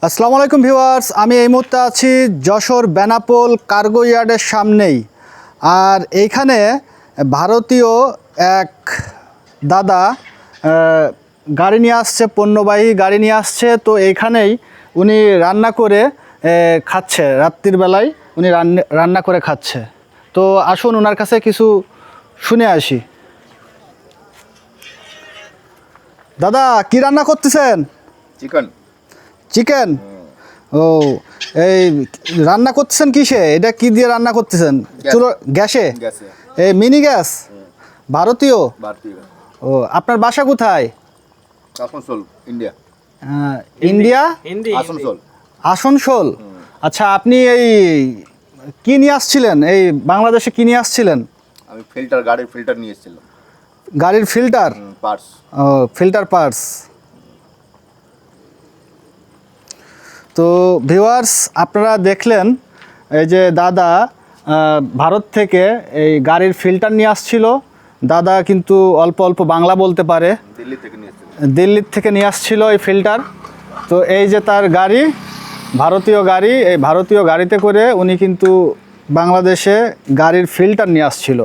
আসসালামু আলাইকুম ভিউয়ার্স, আমি এই মুহূর্তে আছি যশোর বেনাপোল কার্গো ইয়ার্ডের সামনেই। আর এইখানে ভারতীয় এক দাদা গাড়ি নিয়ে আসছে, পণ্যবাহী গাড়ি নিয়ে আসছে। তো এইখানেই উনি রান্না করে খাচ্ছে, রাত্রির বেলায় উনি রান্না করে খাচ্ছে। তো আসুন ওনার কাছে কিছু শুনে আসি। দাদা, কি রান্না করতেছেন? চিকেন। চিকেন? ও, এই রান্না করতেছেন কিসে? এটা কি দিয়ে রান্না করতেছেন? চুলো, গ্যাসে? গ্যাসে। এই মিনি গ্যাস? ভারতীয়? ভারতীয়। ও, আপনার বাসা কোথায়? আসানসোল, ইন্ডিয়া। ইন্ডিয়া? আসানসোল। আসানসোল? আচ্ছা, আপনি এই কি নিয়ে আসছিলেন? এই বাংলাদেশে কি নিয়ে আসছিলেন? আমি গাড়ির ফিল্টার নিয়ে এসেছিলাম। গাড়ির ফিল্টার? পার্টস। ও, ফিল্টার পার্টস। তো ভিউয়ার্স, আপনারা দেখলেন এই যে দাদা ভারত থেকে এই গাড়ির ফিল্টার নিয়ে আসছিল। দাদা কিন্তু অল্প অল্প বাংলা বলতে পারে। দিল্লির থেকে নিয়ে আসছিল এই ফিল্টার। তো এই যে তার গাড়ি, ভারতীয় গাড়ি, এই ভারতীয় গাড়িতে করে উনি কিন্তু বাংলাদেশে গাড়ির ফিল্টার নিয়ে আসছিল।